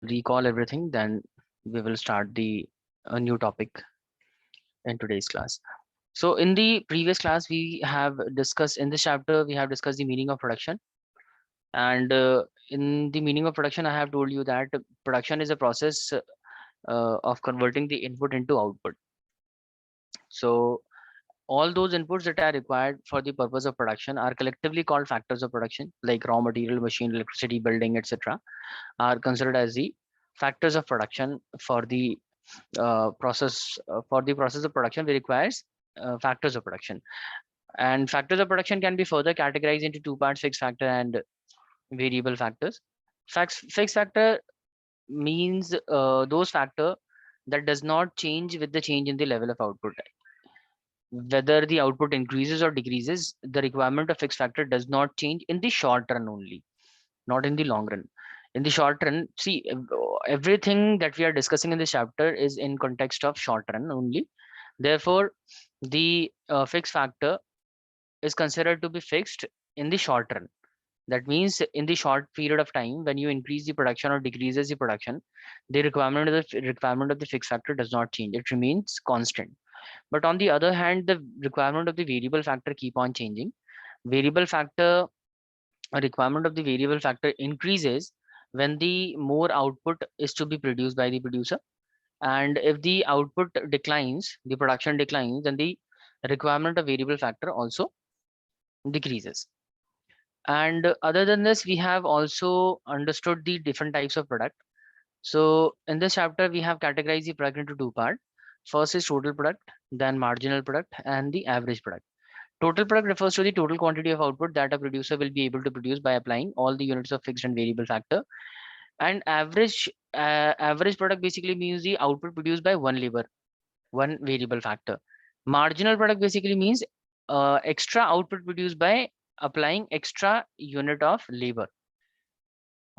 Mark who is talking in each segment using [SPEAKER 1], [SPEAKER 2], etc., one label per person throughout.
[SPEAKER 1] recall everything, then we will start the a new topic in today's class. So in the previous class, we have discussed in this chapter, we have discussed the meaning of production. And in the meaning of production, I have told you that production is a process of converting the input into output. So all those inputs that are required for the purpose of production are collectively called factors of production, like raw material, machine, electricity, building, etc., are considered as the factors of production for the process. For the process of production, we requires factors of production. And factors of production can be further categorized into two parts: fixed factor and variable factors. Fixed factor means those factor that does not change with the change in the level of output. Whether the output increases or decreases, the requirement of fixed factor does not change in the short run only, not in the long run. In the short run, see, everything that we are discussing in this chapter is in context of short run only. Therefore, the fixed factor is considered to be fixed in the short run. That means in the short period of time, when you increase the production or decreases the production, the requirement of the fixed factor does not change. It remains constant. But on the other hand, the requirement of the variable factor keep on changing. Variable factor requirement of the variable factor increases when the more output is to be produced by the producer. And if the output declines, the production declines, then the requirement of variable factor also decreases. And other than this, we have also understood the different types of product. So in this chapter, we have categorized the product into two parts. First is total product, then marginal product, and the average product. Total product refers to the total quantity of output that a producer will be able to produce by applying all the units of fixed and variable factor. And average product basically means the output produced by one labor, one variable factor. Marginal product basically means extra output produced by applying extra unit of labor.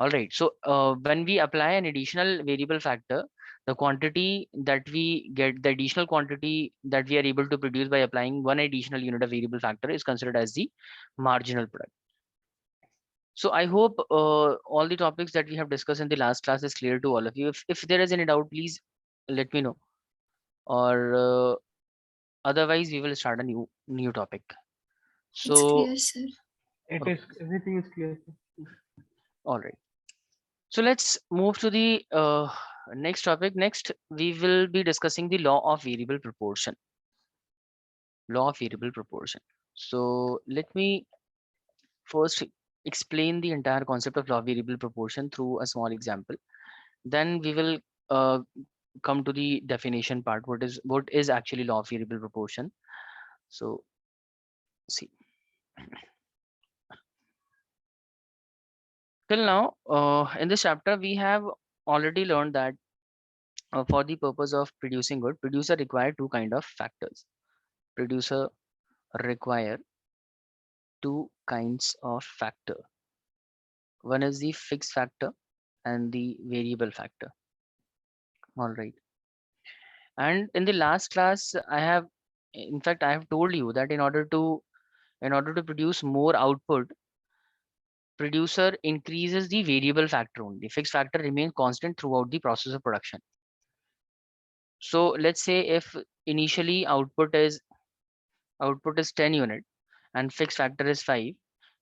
[SPEAKER 1] All right. So when we apply an additional variable factor, the quantity that we get, the additional quantity that we are able to produce by applying one additional unit of variable factor is considered as the marginal product. So I hope all the topics that we have discussed in the last class is clear to all of you. If there is any doubt, please let me know. Or otherwise, we will start a new topic.
[SPEAKER 2] It's
[SPEAKER 1] So,
[SPEAKER 2] clear, sir.
[SPEAKER 3] It is
[SPEAKER 1] okay,
[SPEAKER 3] everything is clear.
[SPEAKER 1] all right. So let's move to the next topic. Next, we will be discussing the law of variable proportion. Law of variable proportion. So let me first explain the entire concept of law of variable proportion through a small example. Then we will uh, come to the definition part. What is actually law of variable proportion? So see, till now in this chapter we have already learned that for the purpose of producing good, producer require two kind of factors. Producer require two kinds of factor. One is the fixed factor and the variable factor. All right. And in the last class, in fact, I have told you that in order to produce more output, producer increases the variable factor only. Fixed factor remains constant throughout the process of production. So let's say if initially output is 10 unit and fixed factor is 5,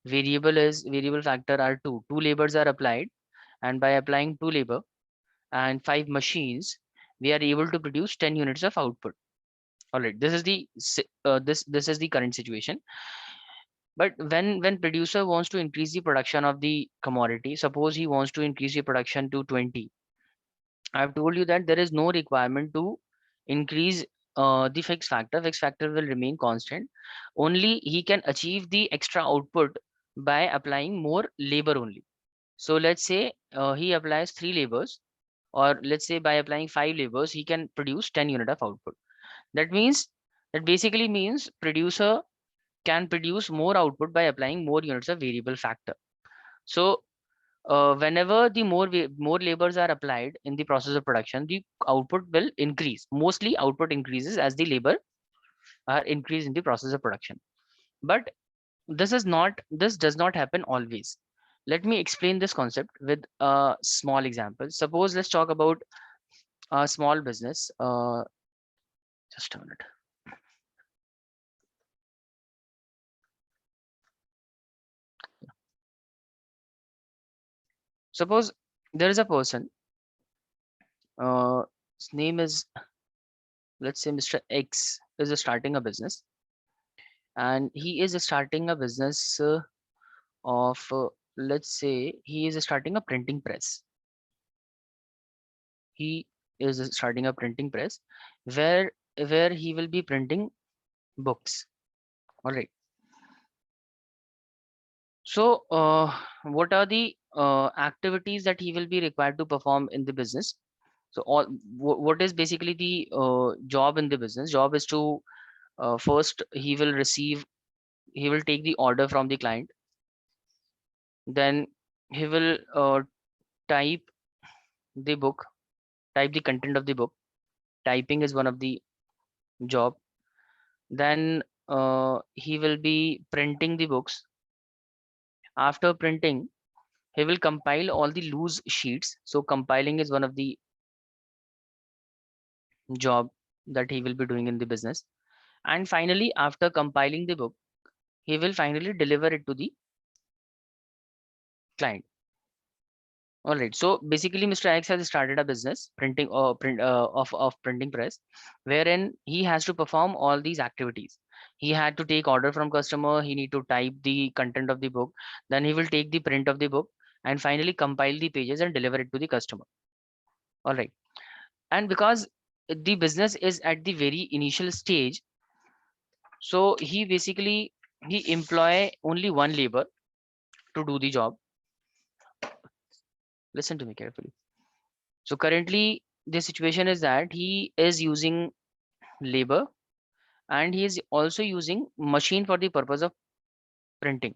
[SPEAKER 1] variable factor are 2. Two labors are applied, and by applying two labor and 5 machines, we are able to produce 10 units of output. All right, this is the current situation. But when producer wants to increase the production of the commodity, suppose he wants to increase the production to 20, I have told you that there is no requirement to increase the fixed factor. Fixed factor will remain constant. Only he can achieve the extra output by applying more labor only. So let's say he applies 3 labors, or let's say by applying 5 labors, he can produce 10 unit of output. That means that basically means producer can produce more output by applying more units of variable factor. So whenever the more labors are applied in the process of production, the output will increase. Mostly output increases as the labor are increased in the process of production. But this does not happen always. Let me explain this concept with a small example. Suppose let's talk about a small business. Just a minute. Suppose there is a person, his name is, let's say Mr. X is starting a business, and he is starting a business of, let's say he is starting a printing press. He is starting a printing press where he will be printing books. All right. So, what are the activities that he will be required to perform in the business? So, what is basically the job in the business? Job is to first he will take the order from the client. Then he will type the book, type the content of the book. Typing is one of the job. Then he will be printing the books. After printing, he will compile all the loose sheets. So compiling is one of the job that he will be doing in the business. And finally, after compiling the book, he will finally deliver it to the client. All right. So basically, Mr. X has started a business printing or print of printing press, wherein he has to perform all these activities. He had to take order from customer. He need to type the content of the book. Then he will take the print of the book and finally compile the pages and deliver it to the customer. All right. And because the business is at the very initial stage, so he employ only one labor to do the job. Listen to me carefully. So currently the situation is that he is using labor and he is also using machine for the purpose of printing.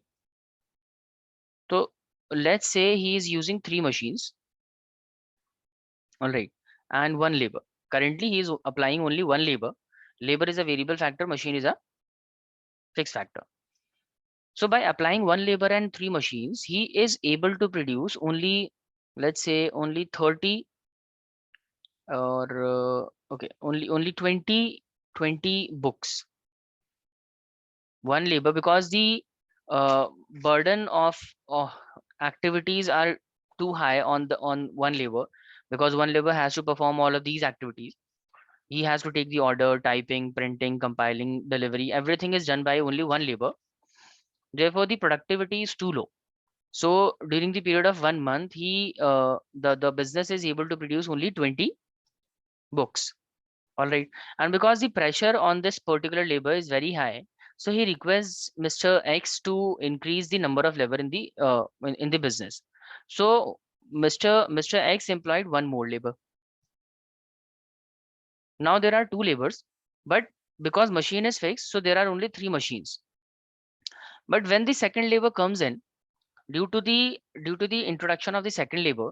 [SPEAKER 1] So let's say he is using 3 machines, all right, and one labor. Currently he is applying only one labor. Labor is a variable factor, machine is a fixed factor. So by applying one labor and 3 machines, he is able to produce only, let's say only 30 or okay, only 20 books. One labor, because the burden of activities are too high on one labor, because one labor has to perform all of these activities. He has to take the order, typing, printing, compiling, delivery. Everything is done by only one labor. Therefore, the productivity is too low. So during the period of 1 month, the business is able to produce only 20 books. All right. And because the pressure on this particular labor is very high, so he requests Mr. X to increase the number of labor in the business. So Mr. X employed one more labor. Now there are 2 labors, but because machine is fixed, so there are only 3 machines. But when the second labor comes in, due to the introduction of the second labor,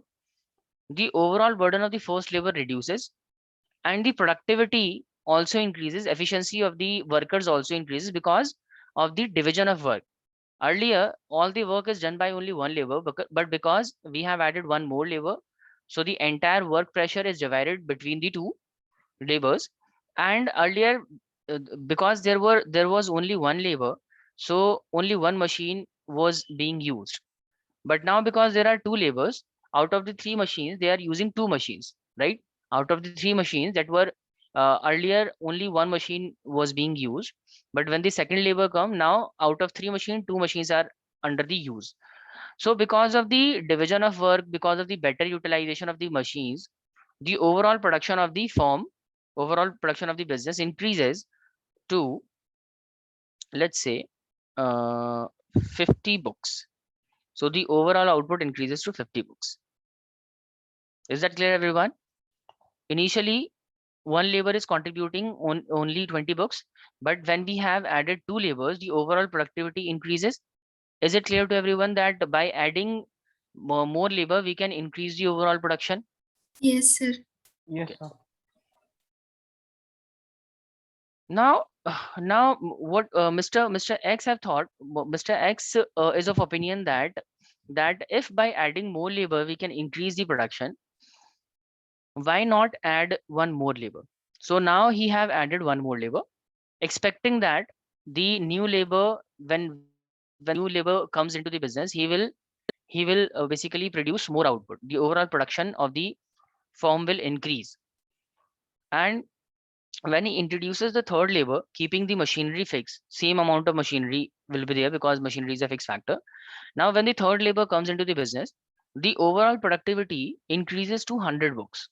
[SPEAKER 1] the overall burden of the first labor reduces and the productivity also increases, efficiency of the workers also increases because of the division of work. Earlier all the work is done by only one labor, but because we have added one more labor, so the entire work pressure is divided between the 2 labors. And earlier, because there was only one labor, so only one machine was being used. But now because there are 2 labors, out of the 3 machines, they are using 2 machines, right? Out of the 3 machines that were earlier, only one machine was being used. But when the second labor come, now out of 3 machines, 2 machines are under the use. So because of the division of work, because of the better utilization of the machines, the overall production of the business increases to, let's say, uh, 50 books. So the overall output increases to 50 books. Is that clear, everyone? Initially, one labor is contributing on only 20 books, but when we have added 2 labors, the overall productivity increases. Is it clear to everyone that by adding more labor, we can increase the overall production?
[SPEAKER 2] Yes, sir.
[SPEAKER 3] Yes,
[SPEAKER 1] Okay.
[SPEAKER 3] sir.
[SPEAKER 1] Now, what Mr. X have thought, Mr. X is of opinion that that if by adding more labor we can increase the production, why not add one more labor? So now he have added one more labor, expecting that the new labor, when the new labor comes into the business, he will basically produce more output. The overall production of the firm will increase. And when he introduces the third labor, keeping the machinery fixed, same amount of machinery will be there because machinery is a fixed factor. Now, when the third labor comes into the business, the overall productivity increases to 100 books.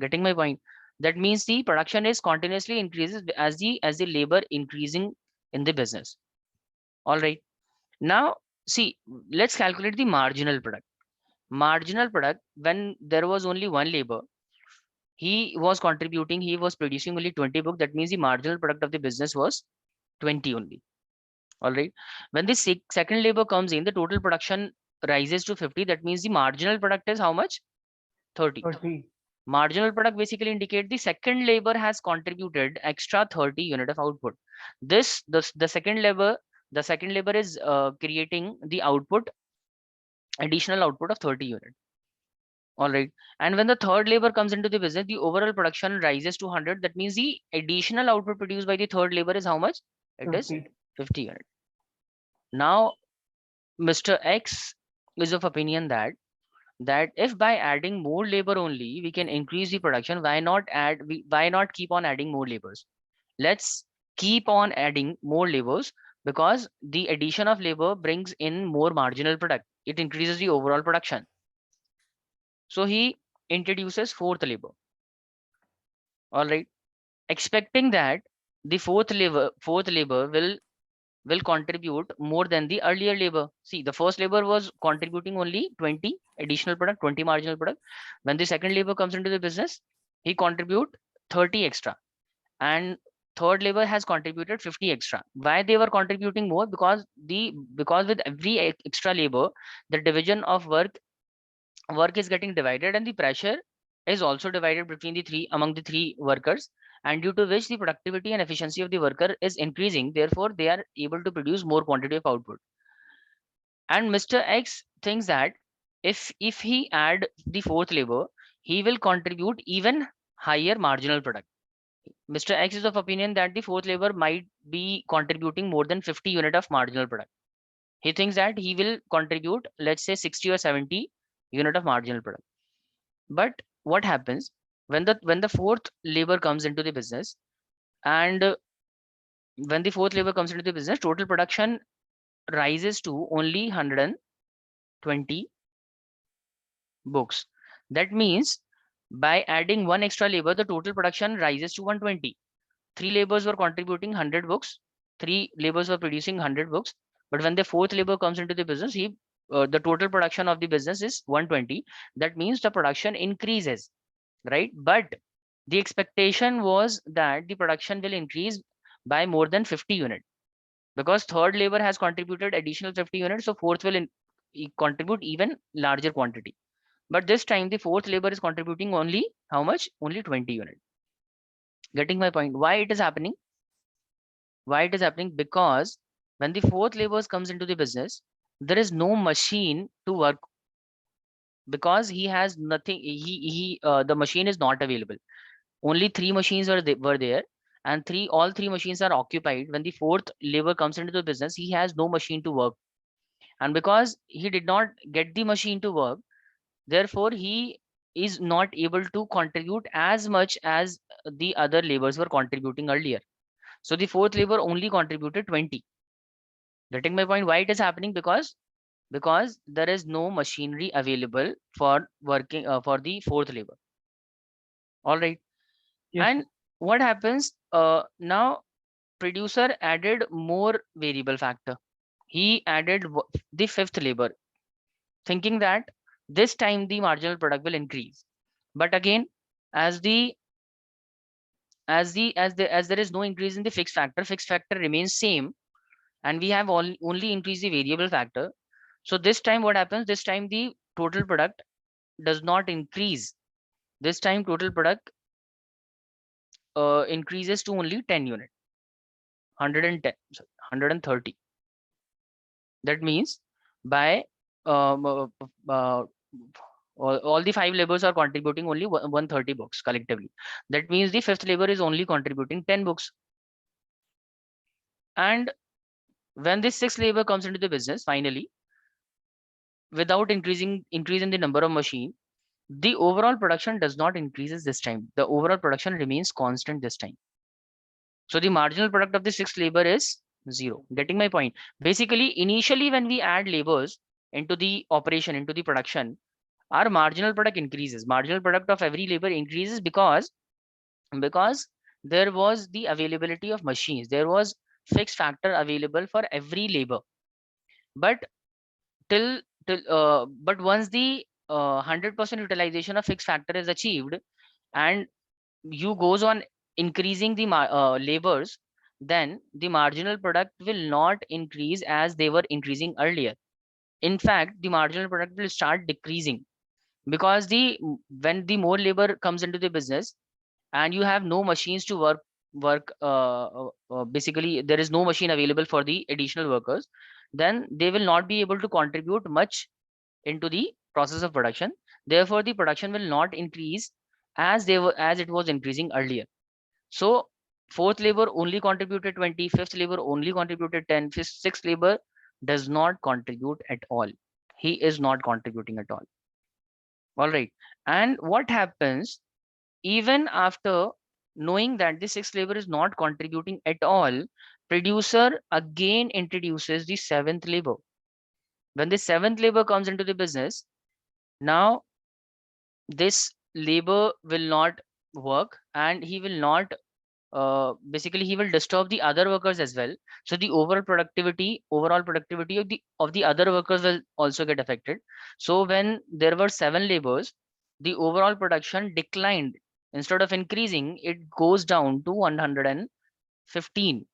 [SPEAKER 1] Getting my point? That means the production is continuously increases as the labor increasing in the business. All right. Now, see, let's calculate the marginal product. Marginal product, when there was only one labor, he was contributing, he was producing only 20 books. That means the marginal product of the business was 20 only. All right. When the second labor comes in, the total production rises to 50. That means the marginal product is how much? 30.
[SPEAKER 2] 30.
[SPEAKER 1] Marginal product basically indicate the second labor has contributed extra 30 unit of output. The second labor is creating the output, additional output of 30 unit. All right. And when the third labor comes into the business, the overall production rises to 100. That means the additional output produced by the third labor is how much? It is
[SPEAKER 2] 50.
[SPEAKER 1] 50 unit. Now, Mr. X is of opinion that if by adding more labor only we can increase the production, why not keep on adding more labors? Let's keep on adding more labors, because the addition of labor brings in more marginal product. It increases the overall production. So he introduces fourth labor. All right. Expecting that the fourth labor will contribute more than the earlier labor. See, the first labor was contributing only 20 additional product, 20 marginal product. When the second labor comes into the business, he contribute 30 extra, and third labor has contributed 50 extra. Why they were contributing more? Because with every extra labor, the division of work is getting divided, and the pressure is also divided between the three workers, and due to which the productivity and efficiency of the worker is increasing. Therefore, they are able to produce more quantity of output. And Mr. X thinks that if he add the fourth labor, he will contribute even higher marginal product. Mr. X is of opinion that the fourth labor might be contributing more than 50 unit of marginal product. He thinks that he will contribute, let's say, 60 or 70 unit of marginal product. But what happens when the fourth labor comes into the business, and when the fourth labor comes into the business, total production rises to only 120 books. That means by adding one extra labor, the total production rises to 120. Three labors were contributing 100 books. Three labors were producing 100 books. But when the fourth labor comes into the business, the total production of the business is 120. That means the production increases, right? But the expectation was that the production will increase by more than 50 units, because third labor has contributed additional 50 units. So fourth will contribute even larger quantity. But this time the fourth labor is contributing only how much? Only 20 units. Getting my point? Why it is happening? Why it is happening? Because when the fourth labor comes into the business, there is no machine to work, because he has nothing. The machine is not available. Only three machines were there, and all three machines are occupied. When the fourth labor comes into the business, he has no machine to work, and because he did not get the machine to work, therefore he is not able to contribute as much as the other labors were contributing earlier. So the fourth labor only contributed 20. Getting my point? Why it is happening? Because there is no machinery available for working for the fourth labor. All right.
[SPEAKER 2] Yes, sir.
[SPEAKER 1] And what happens now? Producer added more variable factor. He added the fifth labor, thinking that this time the marginal product will increase. But again, as the as there is no increase in the fixed factor remains same, and we have only increased the variable factor. So this time what happens? This time the total product does not increase. This time total product increases to only 10 unit, 110, sorry, 130. That means by all the 5 laborers are contributing only 130 books collectively. That means the 5th labor is only contributing 10 books. And when this 6th labor comes into the business, finally, without increase in the number of machine, the overall production does not increases this time. The overall production remains constant this time. So the marginal product of the 6th labor is 0. Getting my point? Basically, initially when we add labors into the operation, into the production, our marginal product increases. Marginal product of every labor increases because there was the availability of machines. There was fixed factor available for every labor. But but once the 100% utilization of fixed factor is achieved, and you goes on increasing the labors, then the marginal product will not increase as they were increasing earlier. In fact, the marginal product will start decreasing, because when the more labor comes into the business and you have no machines to work basically there is no machine available for the additional workers, then they will not be able to contribute much into the process of production. Therefore, the production will not increase as it was increasing earlier. So 4th labor only contributed 20, 5th labor only contributed 10, 6th labor does not contribute at all. He is not contributing at all. All right. And what happens even after knowing that the 6th labor is not contributing at all? Producer again introduces the 7th labor. When the 7th labor comes into the business, now this labor will not work, and he will not basically he will disturb the other workers as well. So the overall productivity of the other workers will also get affected. So when there were 7 labors, the overall production declined. Instead of increasing, it goes down to 115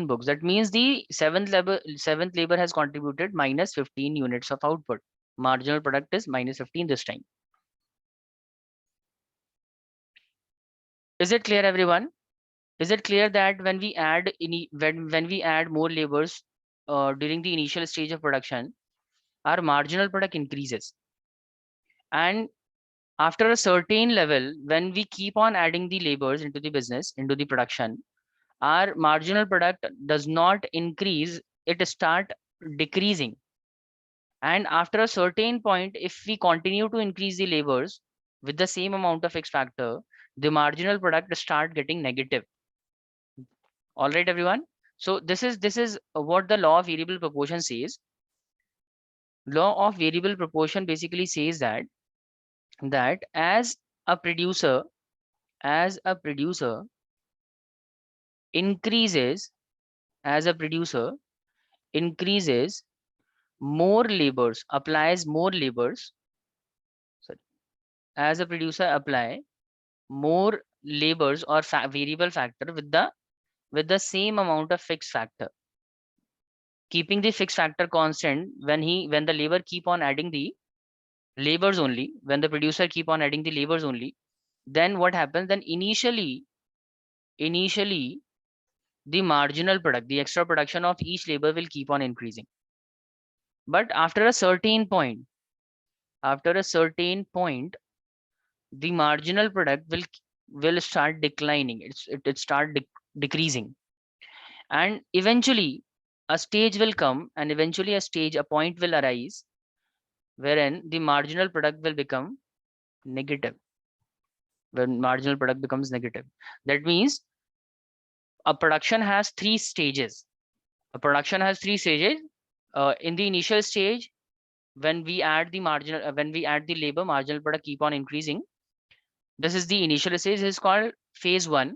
[SPEAKER 1] books. That means the 7th labor has contributed minus 15 units of output. Marginal product is minus 15 this time. Is it clear, everyone? Is it clear that when we add when we add more labors during the initial stage of production, our marginal product increases, and after a certain level, when we keep on adding the labors into the business, into the production, our marginal product does not increase, it start decreasing. And after a certain point, if we continue to increase the labors with the same amount of X factor, the marginal product start getting negative. All right, everyone. So this is what the law of variable proportion says. Law of variable proportion basically says that as a producer increases, increases, more labors, applies more labors. Sorry, as a producer apply more labors or variable factor with the same amount of fixed factor, keeping the fixed factor constant. When the labor keep on adding the labors only, when the producer keep on adding the labors only, then what happens? Then initially the marginal product, the extra production of each labor will keep on increasing. But after a certain point, the marginal product will start declining. It start decreasing, and eventually a stage will come, and eventually a point will arise wherein the marginal product will become negative. When marginal product becomes negative, that means a production has 3 stages. A production has 3 stages. In the initial stage, when we add the labor, marginal product keep on increasing. This is the initial stage. This is called phase 1,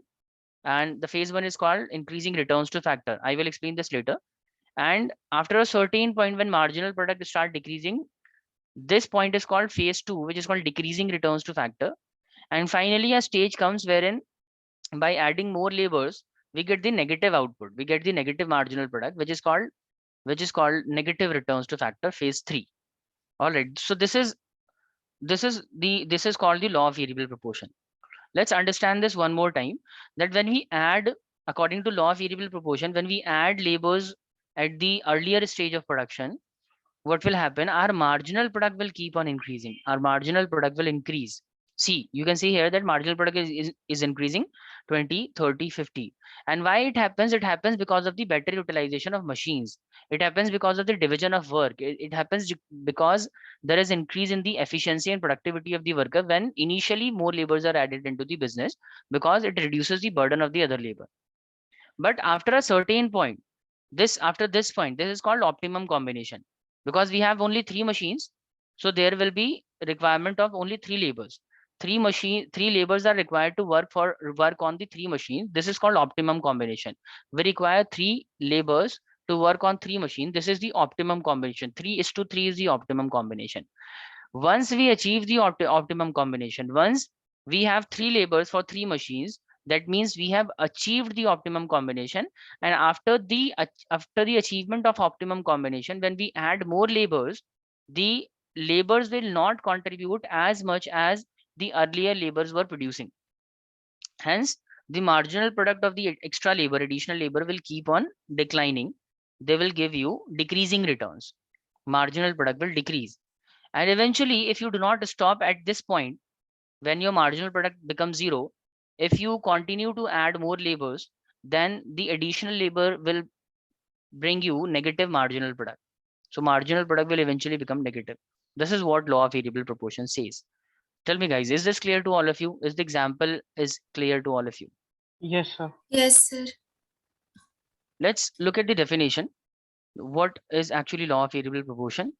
[SPEAKER 1] and the phase 1 is called increasing returns to factor. I will explain this later. And after a certain point, when marginal product start decreasing, this point is called phase 2, which is called decreasing returns to factor. And finally a stage comes wherein by adding more labors, we get the negative output, we get the negative marginal product, which is called negative returns to factor, phase 3. All right, so this is called the law of variable proportion. Let's understand this one more time, that when we add, according to law of variable proportion, when we add labors at the earlier stage of production, what will happen? Our marginal product will keep on increasing. Our marginal product will increase. See, you can see here that marginal product is increasing 20, 30, 50. And why it happens? It happens because of the better utilization of machines. It happens because of the division of work. It happens because there is increase in the efficiency and productivity of the worker when initially more laborers are added into the business, because it reduces the burden of the other labor. But after a certain point, after this point, this is called optimum combination, because we have only 3 machines. So there will be requirement of only 3 labors. Three labors are required to work on the 3 machines. This is called optimum combination. We require 3 labors to work on 3 machines. This is the optimum combination. 3:3 is the optimum combination. Once we achieve the optimum combination, once we have 3 labors for 3 machines, that means we have achieved the optimum combination. And after the achievement of optimum combination, when we add more labors, the labors will not contribute as much as the earlier labors were producing. Hence, the marginal product of the extra labor, additional labor, will keep on declining. They will give you decreasing returns. Marginal product will decrease. And eventually, if you do not stop at this point, when your marginal product becomes 0, if you continue to add more labors, then the additional labor will bring you negative marginal product. So marginal product will eventually become negative. This is what law of variable proportion says. Tell me, guys, is this clear to all of you? Is the example is clear to all of you?
[SPEAKER 2] Yes, sir.
[SPEAKER 3] Yes, sir.
[SPEAKER 1] Let's look at the definition. What is actually law of variable proportion?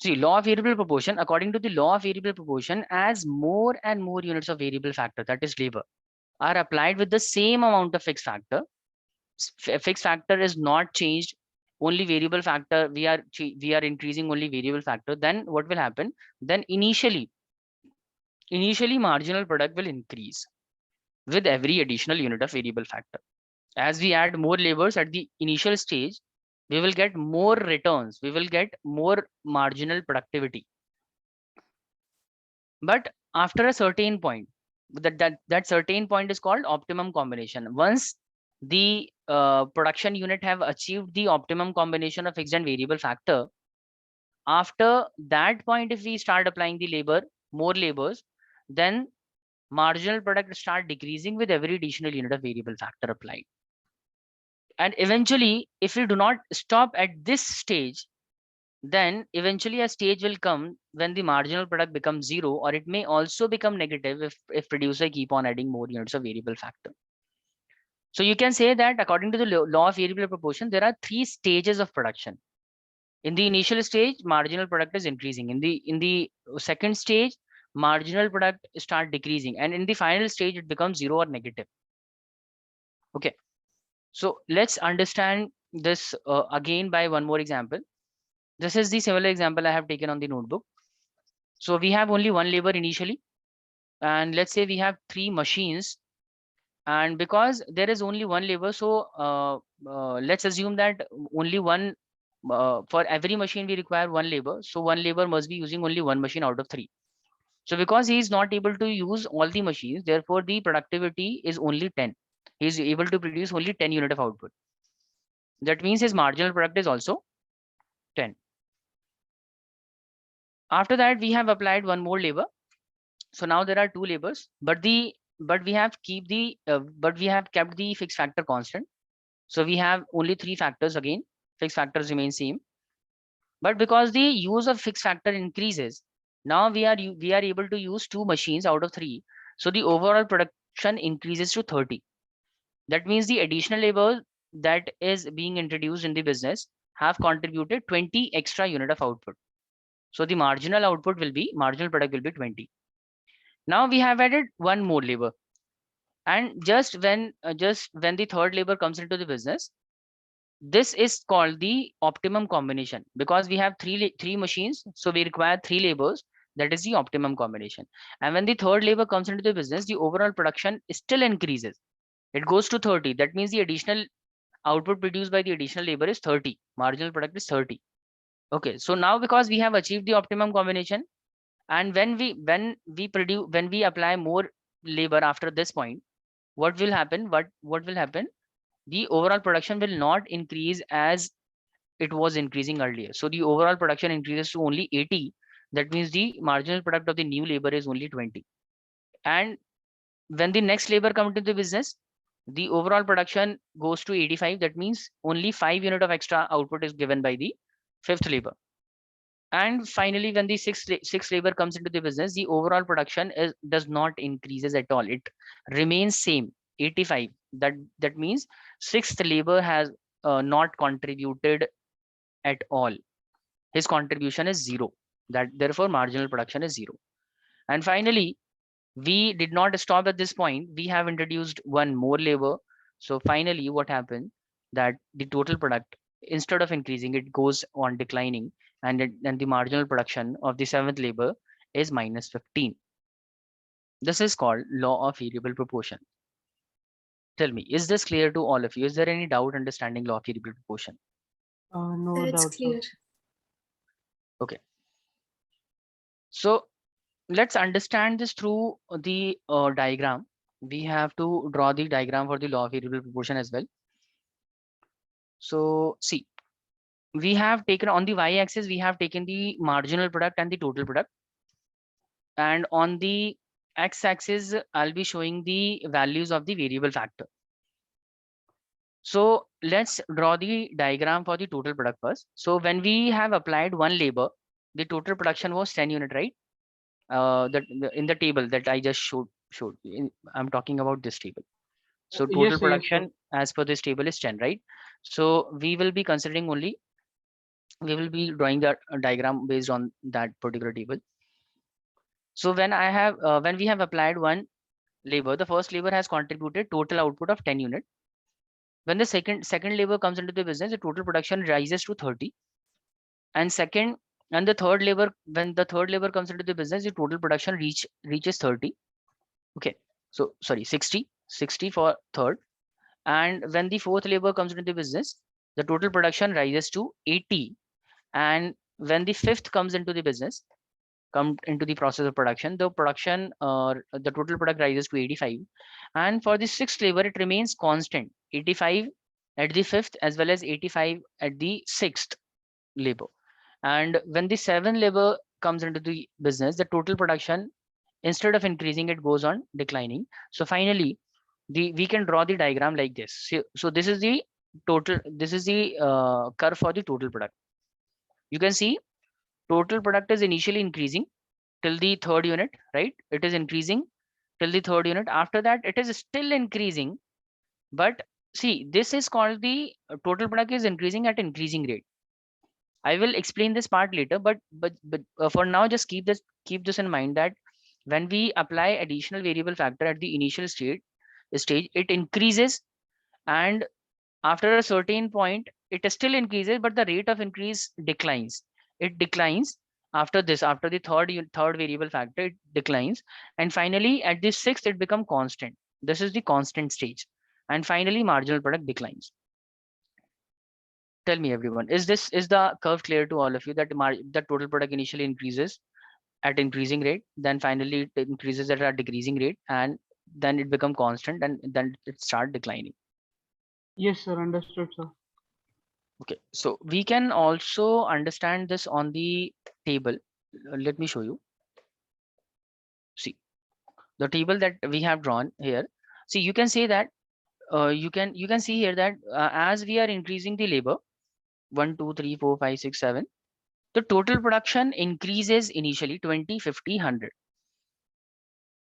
[SPEAKER 1] See, law of variable proportion, according to the law of variable proportion, as more and more units of variable factor, that is labor, are applied with the same amount of fixed factor, fixed factor is not changed, only variable factor, we are increasing only variable factor, then what will happen? Then initially marginal product will increase with every additional unit of variable factor. As we add more labors at the initial stage, we will get more returns, we will get more marginal productivity. But after a certain point, that certain point is called optimum combination. Once the production unit have achieved the optimum combination of fixed and variable factor, after that point, if we start applying the more labors, then marginal product start decreasing with every additional unit of variable factor applied. And eventually, if we do not stop at this stage, then eventually a stage will come when the marginal product becomes 0, or it may also become negative if producer keep on adding more units of variable factor. So you can say that according to the law of variable proportion, there are 3 stages of production. In the initial stage, marginal product is increasing. In the second stage, marginal product start decreasing, and in the final stage, it becomes 0 or negative. Okay, so let's understand this again by one more example. This is the similar example I have taken on the notebook. So we have only one labor initially, and let's say we have 3 machines, and because there is only one labor, so let's assume that only one for every machine we require one labor. So one labor must be using only one machine out of 3. So because he is not able to use all the machines, therefore the productivity is only 10. He is able to produce only 10 unit of output. That means his marginal product is also 10. After that, we have applied one more labor. So now there are 2 labors, but we have kept the fixed factor constant. So we have only 3 factors again. Fixed factors remain same. But because the use of fixed factor increases, now we are able to use 2 machines out of 3. So the overall production increases to 30. That means the additional labor that is being introduced in the business have contributed 20 extra unit of output. So the marginal product will be 20. Now we have added one more labor, and just when the third labor comes into the business, this is called the optimum combination, because we have three machines, so we require 3 labors. That is the optimum combination. And when the third labor comes into the business, the overall production still increases. It goes to 30. That means the additional output produced by the additional labor is 30. Marginal product is 30. Okay, so now because we have achieved the optimum combination, and when we apply more labor after this point, what will happen? The overall production will not increase as it was increasing earlier. So the overall production increases to only 80. That means the marginal product of the new labor is only 20. And when the next labor comes into the business, the overall production goes to 85. That means only 5 unit of extra output is given by the fifth labor. And finally, when the sixth labor comes into the business, the overall production does not increases at all. It remains same, 85. That means sixth labor has not contributed at all. His contribution is 0. That therefore marginal production is 0. And finally, we did not stop at this point. We have introduced one more labor. So finally, what happened that the total product, instead of increasing, it goes on declining, and the marginal production of the seventh labor is minus 15. This is called law of variable proportion. Tell me, is this clear to all of you? Is there any doubt understanding law of variable proportion?
[SPEAKER 2] No
[SPEAKER 3] It's
[SPEAKER 2] doubt, sir.
[SPEAKER 3] clear.
[SPEAKER 1] Okay. So let's understand this through the diagram. We have to draw the diagram for the law of variable proportion as well. So see, we have taken on the y-axis, we have taken the marginal product and the total product. And on the x-axis, I'll be showing the values of the variable factor. So let's draw the diagram for the total product first. So when we have applied one labor, the total production was 10 unit, right? In the table that I just showed. I'm talking about this table. So total
[SPEAKER 2] Yes, sir, yes, sir.
[SPEAKER 1] production as per this table is 10, right? So we will be considering only, we will be drawing the diagram based on that particular table. So when we have applied one labor, the first labor has contributed total output of 10 unit. When the second labor comes into the business, the total production rises to 30. And the third labor, when the third labor comes into the business, the total production reaches 30. Okay, so sorry, 60 for third. And when the fourth labor comes into the business, the total production rises to 80. And when the fifth comes into the business, come into the process of production, the total product rises to 85. And for the sixth labor, it remains constant, 85 at the fifth as well as 85 at the sixth labor. And when the seventh labor comes into the business, the total production, instead of increasing, it goes on declining. So finally, we can draw the diagram like this. So this is the total, this is the curve for the total product. You can see total product is initially increasing till the third unit, right? It is increasing till the third unit. After that, it is still increasing. But see, this is called the total product is increasing at increasing rate. I will explain this part later, but for now, just keep this in mind that when we apply additional variable factor at the initial stage, it increases, and after a certain point, it still increases, but the rate of increase declines. It declines after this, after the third variable factor, it declines, and finally at the sixth, it becomes constant. This is the constant stage, and finally marginal product declines. Tell me, everyone, is the curve clear to all of you that the total product initially increases at increasing rate, then finally it increases at a decreasing rate, and then it becomes constant, and then it start declining?
[SPEAKER 2] Yes, sir. Understood, sir.
[SPEAKER 1] Okay, so we can also understand this on the table. Let me show you. See, the table that we have drawn here. See, you can say that you can see here that as we are increasing the labor, 1, 2, 3, 4, 5, 6, 7, the total production increases initially 20, 50, 100,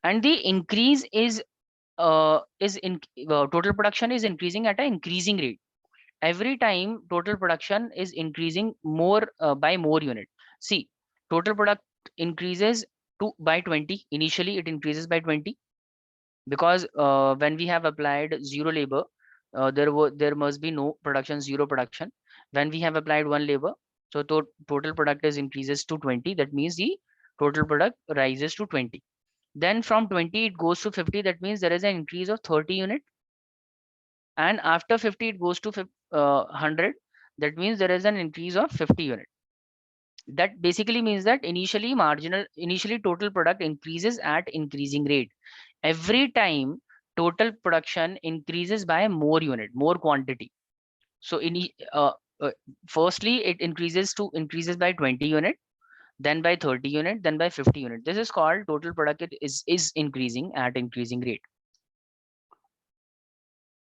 [SPEAKER 1] and the increase is total production is increasing at an increasing rate. Every time total production is increasing more by more unit. See, total product increases by 20. Initially, it increases by 20 because when we have applied zero labor, there must be no production, zero production. When we have applied one labor, so total product is increases to 20. That means the total product rises to 20. Then from 20 it goes to 50. That means there is an increase of 30 unit. And after 50 it goes to 100. That means there is an increase of 50 unit. That basically means that initially total product increases at increasing rate. Every time total production increases by more unit, more quantity. So firstly it increases by 20 unit, then by 30 unit, then by 50 unit. This is called total product. It is increasing at increasing rate.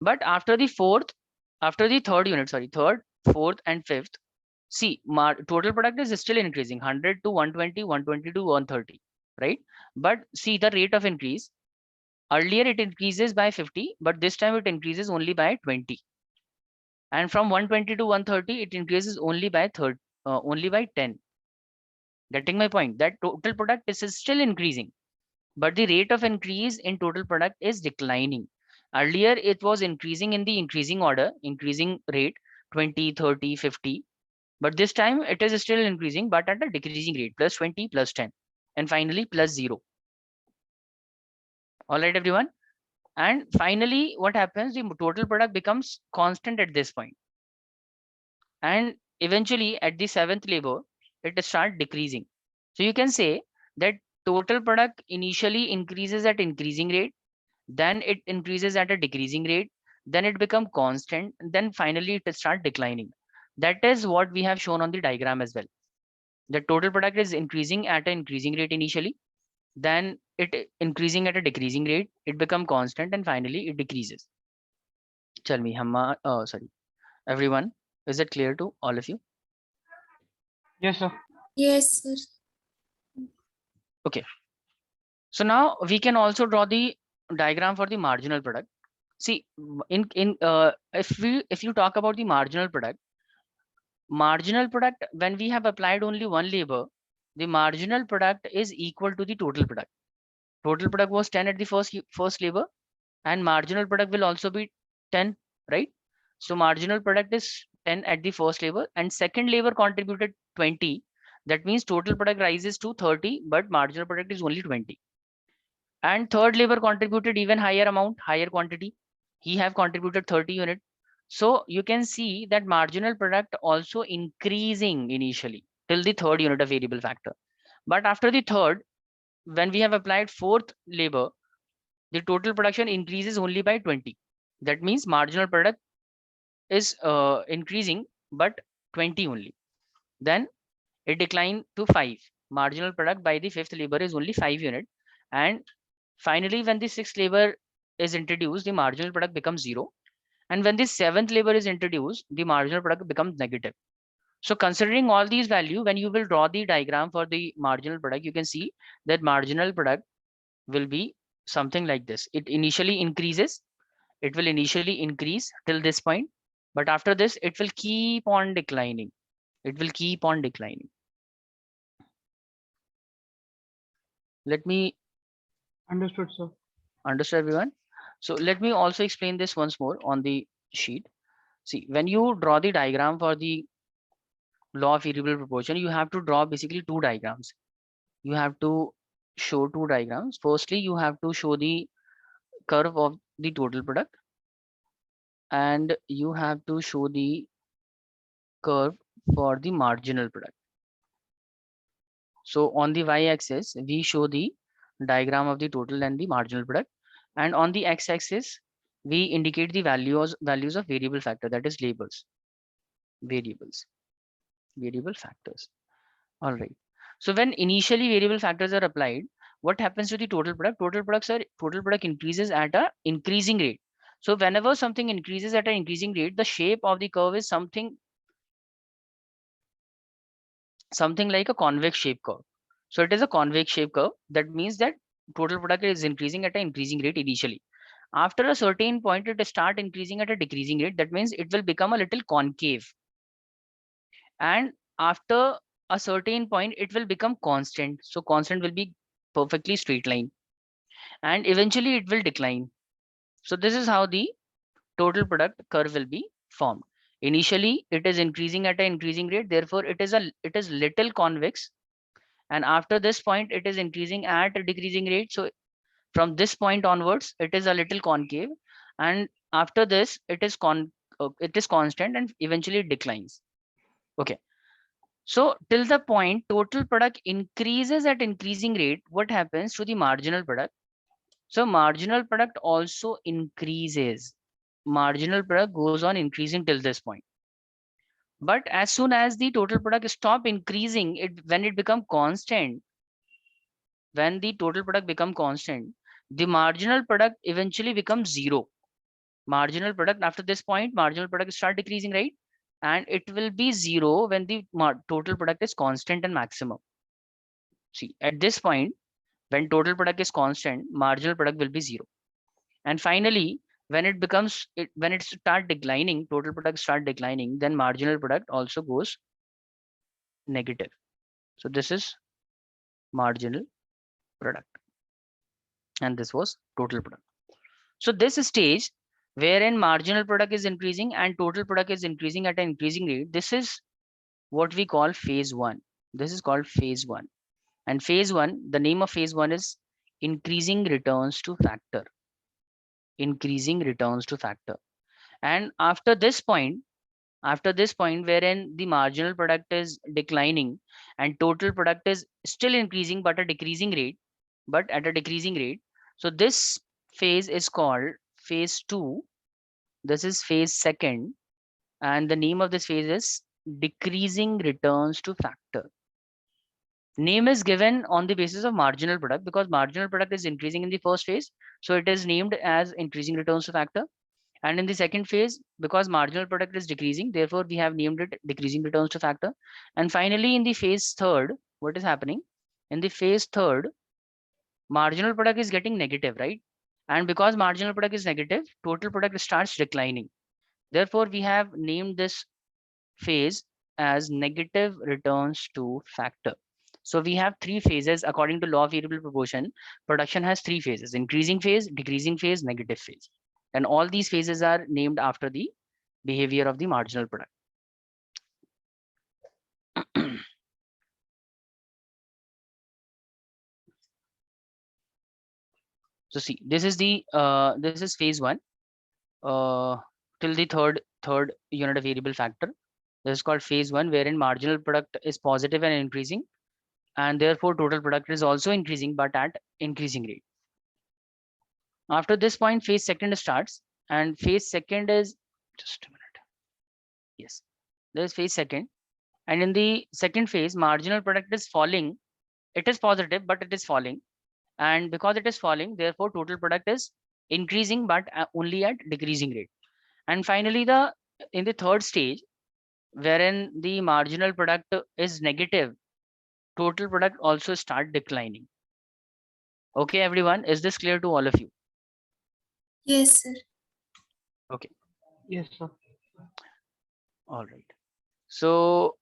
[SPEAKER 1] But after the third unit, sorry, third, fourth, and fifth, see, total product is still increasing 100 to 120, 120 to 130, right? But see the rate of increase. Earlier it increases by 50, but this time it increases only by 20. And from 120 to 130, it increases only by 10. Getting my point? That total product is still increasing, but the rate of increase in total product is declining. Earlier, it was increasing in the increasing order, increasing rate 20, 30, 50. But this time it is still increasing, but at a decreasing rate, plus 20, plus 10, and finally plus 0. All right, everyone. And finally, what happens? The total product becomes constant at this point. And eventually at the seventh labor, it starts decreasing. So you can say that total product initially increases at increasing rate, then it increases at a decreasing rate, then it becomes constant, then finally it start declining. That is what we have shown on the diagram as well. The total product is increasing at an increasing rate initially, then it increasing at a decreasing rate, it become constant, and finally it decreases. Tell me, sorry, everyone, is it clear to all of you?
[SPEAKER 2] Yes, sir.
[SPEAKER 3] Yes, sir.
[SPEAKER 1] Okay. So now we can also draw the diagram for the marginal product. See, if you talk about the marginal product, when we have applied only one labor, the marginal product is equal to the total product. Total product was 10 at the first labor, and marginal product will also be 10, right? So marginal product is 10 at the first labor, and second labor contributed 20. That means total product rises to 30, but marginal product is only 20. And third labor contributed even higher amount, higher quantity. He have contributed 30 unit. So you can see that marginal product also increasing initially till the third unit of variable factor. But after the third, when we have applied fourth labor, the total production increases only by 20. That means marginal product is increasing, but 20 only. Then it declined to 5. Marginal product by the fifth labor is only 5 unit. And finally, when the sixth labor is introduced, the marginal product becomes 0. And when the seventh labor is introduced, the marginal product becomes negative. So considering all these values, when you will draw the diagram for the marginal product, you can see that marginal product will be something like this. It initially increases. It will initially increase till this point. But after this, it will keep on declining. It will keep on declining. Let me
[SPEAKER 2] Understood, sir.
[SPEAKER 1] understand, everyone. So let me also explain this once more on the sheet. See, when you draw the diagram for the law of variable proportion, you have to draw basically two diagrams. You have to show two diagrams. Firstly, you have to show the curve of the total product, and you have to show the curve for the marginal product. So on the y-axis, we show the diagram of the total and the marginal product, and on the x-axis, we indicate the values of variable factor, that is labels, variable factors. All right. So when initially variable factors are applied, what happens to the total product? Total product increases at a increasing rate. So whenever something increases at an increasing rate, the shape of the curve is something like a convex shape curve. So it is a convex shape curve. That means that total product is increasing at an increasing rate initially. After a certain point, it start increasing at a decreasing rate. That means it will become a little concave. And after a certain point, it will become constant. So constant will be perfectly straight line. And eventually it will decline. So this is how the total product curve will be formed. Initially, it is increasing at an increasing rate. Therefore, it is little convex. And after this point, it is increasing at a decreasing rate. So from this point onwards, it is a little concave. And after this, it is constant, and eventually it declines. Okay. So till the point total product increases at increasing rate, what happens to the marginal product? So marginal product also increases. Marginal product goes on increasing till this point. But as soon as the total product stop increasing, when it become constant, when the total product become constant, the marginal product eventually becomes zero. Marginal product after this point, marginal product start decreasing, right? And it will be zero when the total product is constant and maximum. See, at this point, when total product is constant, marginal product will be zero. And finally, when it becomes, when it start declining, total product start declining, then marginal product also goes negative. So this is marginal product, and this was total product. So this stage wherein marginal product is increasing and total product is increasing at an increasing rate, this is what we call phase one. This is called phase one. And phase one, the name of phase one is increasing returns to factor. Increasing returns to factor. And after this point wherein the marginal product is declining and total product is still increasing but at a decreasing rate. So this phase is called phase two. This is phase second, and the name of this phase is decreasing returns to factor. Name is given on the basis of marginal product because marginal product is increasing in the first phase, so it is named as increasing returns to factor. And in the second phase, because marginal product is decreasing, therefore we have named it decreasing returns to factor. And finally, in the phase third, what is happening? In the phase third, marginal product is getting negative, right? And because marginal product is negative, total product starts declining. Therefore, we have named this phase as negative returns to factor. So we have three phases according to law of variable proportion. Production has three phases: increasing phase, decreasing phase, negative phase. And all these phases are named after the behavior of the marginal product. So see, this is phase one till the third unit of variable factor. This is called phase one, wherein marginal product is positive and increasing, and therefore total product is also increasing but at increasing rate. After this point, phase second starts, and phase second is just a minute. Yes, there is phase second, and in the second phase, marginal product is falling. It is positive, but it is falling, and because it is falling, therefore total product is increasing but only at decreasing rate. And finally, in the third stage, wherein the marginal product is negative, total product also start declining. Okay, everyone, is this clear to all of you?
[SPEAKER 3] Yes, sir.
[SPEAKER 1] Okay.
[SPEAKER 2] Yes, sir.
[SPEAKER 1] All right. So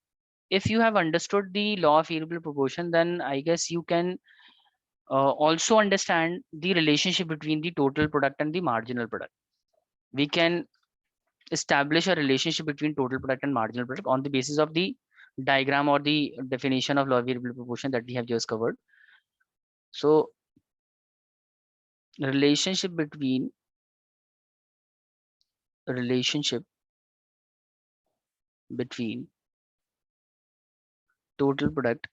[SPEAKER 1] if you have understood the law of variable proportion, then I guess you can also understand the relationship between the total product and the marginal product. We can establish a relationship between total product and marginal product on the basis of the diagram or the definition of law of variable proportion that we have just covered. So relationship between total product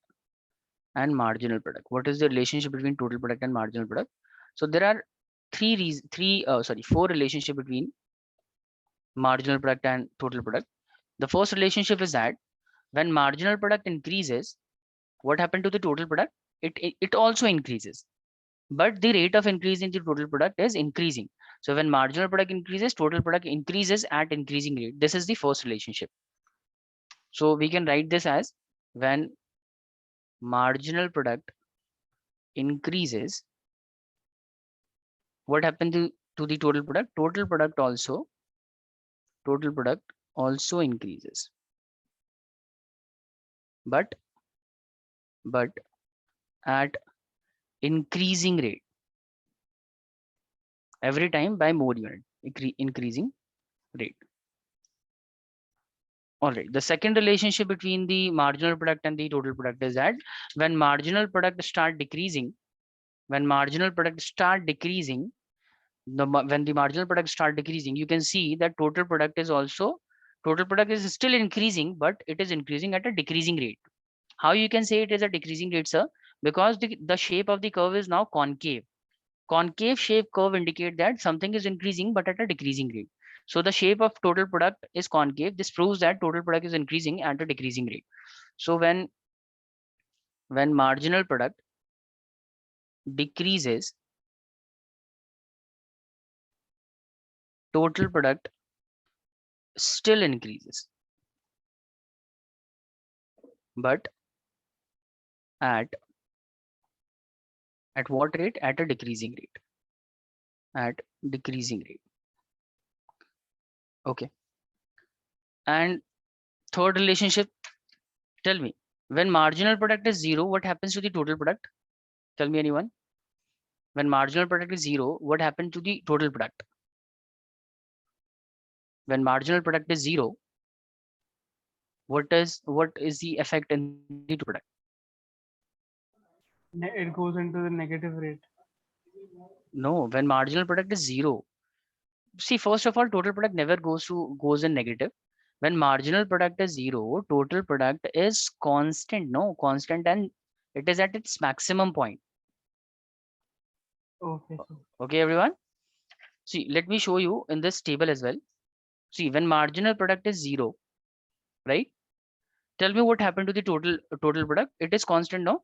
[SPEAKER 1] and marginal product. What is the relationship between total product and marginal product? So there are four relationship between marginal product and total product. The first relationship is that when marginal product increases, what happened to the total product? It also increases, but the rate of increase in the total product is increasing. So when marginal product increases, total product increases at increasing rate. This is the first relationship. So we can write this as when marginal product increases, what happened to the total product? Total product also increases, but at increasing rate, every time by more unit, increasing rate. All right, the second relationship between the marginal product and the total product is that when marginal product start decreasing, when the marginal product start decreasing, you can see that total product is still increasing, but it is increasing at a decreasing rate. How you can say it is a decreasing rate, sir? Because the shape of the curve is now concave. Concave shape curve indicate that something is increasing but at a decreasing rate. So the shape of total product is concave. This proves that total product is increasing at a decreasing rate. So when marginal product decreases, total product still increases, but at what rate? At a decreasing rate. At decreasing rate. Okay. And third relationship, tell me, when marginal product is 0, what happens to the total product? Tell me, anyone. When marginal product is 0, what happened to the total product? When marginal product is 0, what is the effect in the total product?
[SPEAKER 2] It goes into the negative rate.
[SPEAKER 1] No, when marginal product is 0. See, first of all, total product never goes in negative. When marginal product is 0, total product is constant. No, constant, and it is at its maximum point.
[SPEAKER 2] Okay, sir.
[SPEAKER 1] Okay, everyone. See, let me show you in this table as well. See, when marginal product is 0, right? Tell me what happened to the total product. It is constant, no?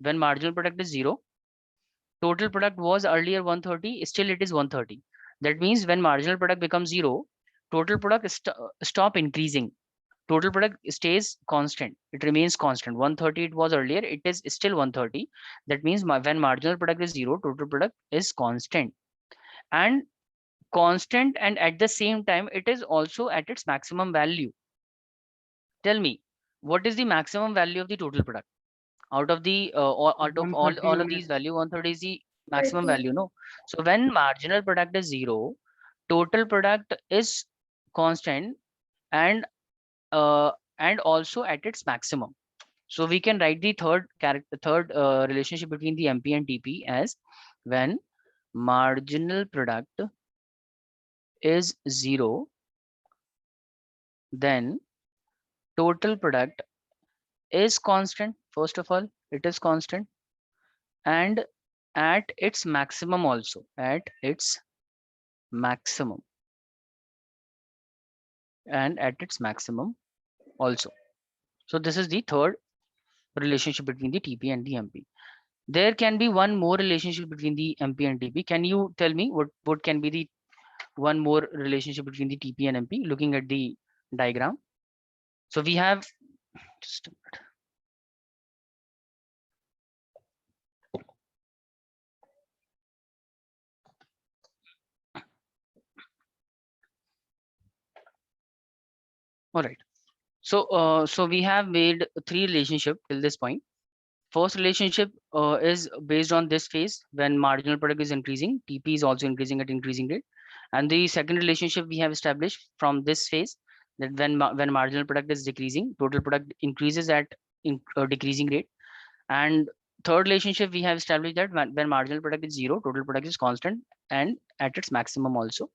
[SPEAKER 1] When marginal product is 0, total product was earlier 130, still it is 130. That means when marginal product becomes 0, total product stop increasing. Total product stays constant. It remains constant. 130 it was earlier, it is still 130. That means when marginal product is 0, total product is constant. And at the same time, it is also at its maximum value. Tell me, what is the maximum value of the total product? Out of the out of all
[SPEAKER 2] 130
[SPEAKER 1] of these
[SPEAKER 2] units.
[SPEAKER 1] value, 130 is the maximum
[SPEAKER 3] 30.
[SPEAKER 1] value, no? So when marginal product is 0, total product is constant and also at its maximum. So we can write the third relationship between the MP and TP as when marginal product is 0, then total product is constant. First of all, it is constant, and at its maximum also, at its maximum, and at its maximum also. So this is the third relationship between the TP and the MP. There can be one more relationship between the MP and TP. Can you tell me what can be the one more relationship between the TP and MP looking at the diagram? So we have, just a minute. All right. So we have made 3 relationship till this point. First relationship is based on this phase. When marginal product is increasing, TP is also increasing at increasing rate. And the second relationship we have established from this phase, that when marginal product is decreasing, total product increases at decreasing rate. And third relationship we have established that when marginal product is 0, total product is constant and at its maximum also.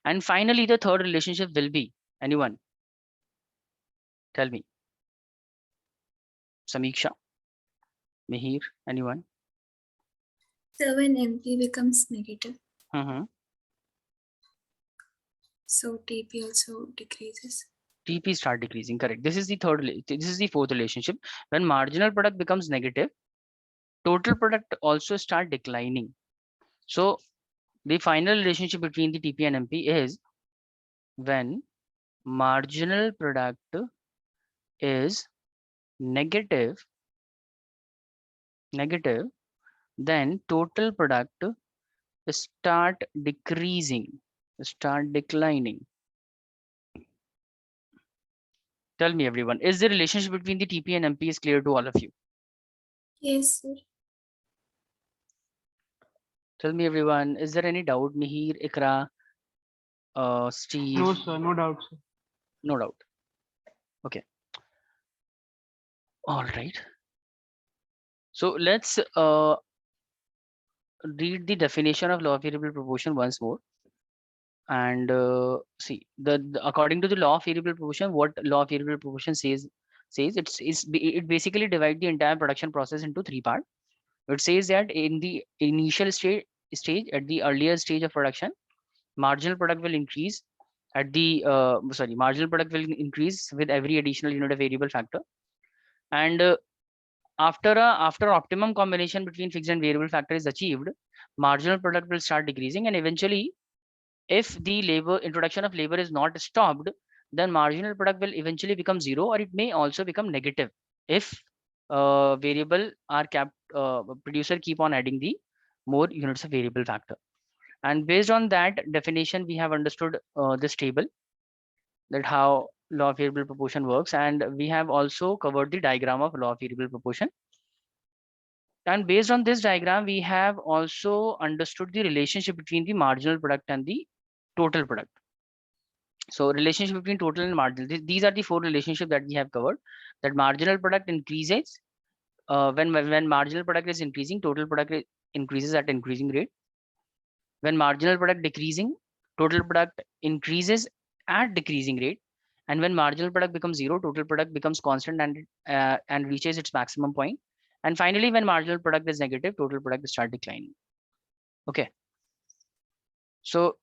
[SPEAKER 1] And finally, the third relationship will be, anyone? Tell me. Samiksha, Mihir, anyone?
[SPEAKER 3] So when MP becomes negative, so TP also decreases.
[SPEAKER 1] TP start decreasing, correct. This is the fourth relationship. When marginal product becomes negative, total product also start declining. So the final relationship between the TP and MP is when marginal product is negative, then total product start decreasing, start declining. Tell me, everyone, is the relationship between the TP and MP is clear to all of you?
[SPEAKER 3] Yes, sir.
[SPEAKER 1] Tell me, everyone, is there any doubt? Mihir, Ikra, Steve?
[SPEAKER 2] No, sir. No doubt, sir.
[SPEAKER 1] No doubt. Okay. All right. So let's read the definition of law of variable proportion once more. And see, according to the law of variable proportion, what law of variable proportion says it basically divides the entire production process into 3 parts. It says that in the initial stage, at the earlier stage of production, marginal product will increase at the marginal product will increase with every additional unit of variable factor. And after optimum combination between fixed and variable factor is achieved, marginal product will start decreasing, and eventually, if the introduction of labor is not stopped, then marginal product will eventually become zero, or it may also become negative if variable are kept, producer keep on adding the more units of variable factor. And based on that definition, we have understood this table, that how law of variable proportion works, and we have also covered the diagram of law of variable proportion. And based on this diagram, we have also understood the relationship between the marginal product and the total product. So relationship between total and marginal, these are the four relationships that we have covered. That marginal product increases when marginal product is increasing, total product increases at increasing rate. When marginal product decreasing, total product increases at decreasing rate. And when marginal product becomes zero, total product becomes constant and reaches its maximum point. And finally, when marginal product is negative, total product start declining. Okay. So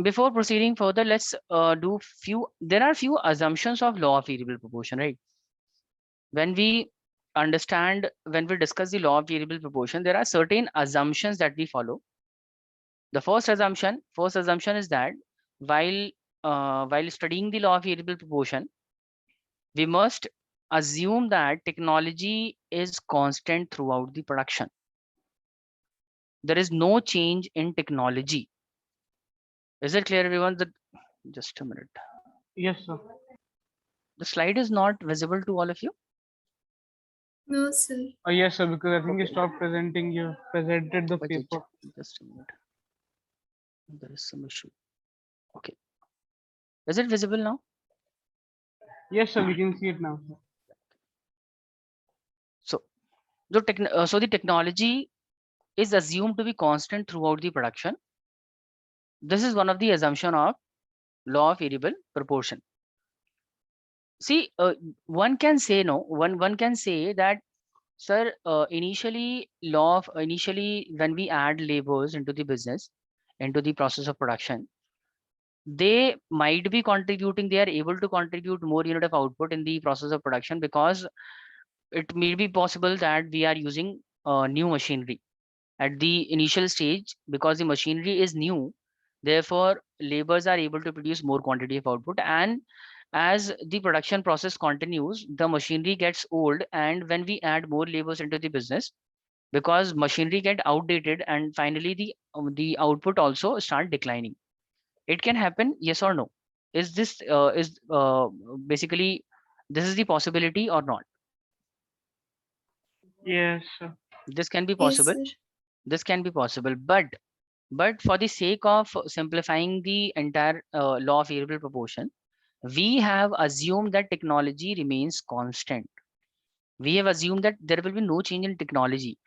[SPEAKER 1] before proceeding further, let's there are few assumptions of law of variable proportion, right? When we discuss the law of variable proportion, there are certain assumptions that we follow. The first assumption is that while studying the law of variable proportion, we must assume that technology is constant throughout the production. There is no change in technology. Is it clear, everyone? Just a minute.
[SPEAKER 2] Yes, sir.
[SPEAKER 1] The slide is not visible to all of you.
[SPEAKER 3] No, sir.
[SPEAKER 2] Yes, sir, because I think you stopped presenting, you presented the
[SPEAKER 1] Wait,
[SPEAKER 2] paper.
[SPEAKER 1] just a minute. There is some issue. Okay. Is it visible now?
[SPEAKER 2] Yes, sir, we can see it now, sir.
[SPEAKER 1] So the technology is assumed to be constant throughout the production. This is one of the assumption of law of variable proportion. See, one can say one can say that, sir, initially when we add labors into the business, into the process of production, they might be contributing, they are able to contribute more unit of output in the process of production, because it may be possible that we are using new machinery at the initial stage. Because the machinery is new, therefore laborers are able to produce more quantity of output, and as the production process continues, the machinery gets old, and when we add more laborers into the business, because machinery get outdated, and finally the output also start declining. It can happen, yes or no? Is this basically this is the possibility or not?
[SPEAKER 2] Yes, sir.
[SPEAKER 1] This can be
[SPEAKER 3] Yes,
[SPEAKER 1] possible.
[SPEAKER 3] sir.
[SPEAKER 1] This can be possible, but for the sake of simplifying the entire law of variable proportion, we have assumed that technology remains constant. We have assumed that there will be no change in technology.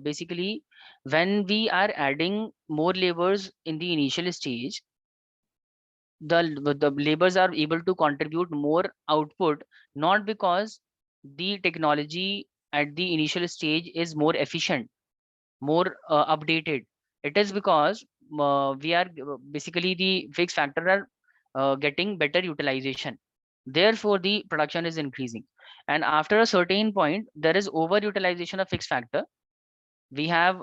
[SPEAKER 1] Basically, when we are adding more laborers in the initial stage, the laborers are able to contribute more output, not because the technology at the initial stage is more efficient, more updated. It is because we are basically the fixed factor are getting better utilization. Therefore, the production is increasing. And after a certain point, there is overutilization of fixed factor. We have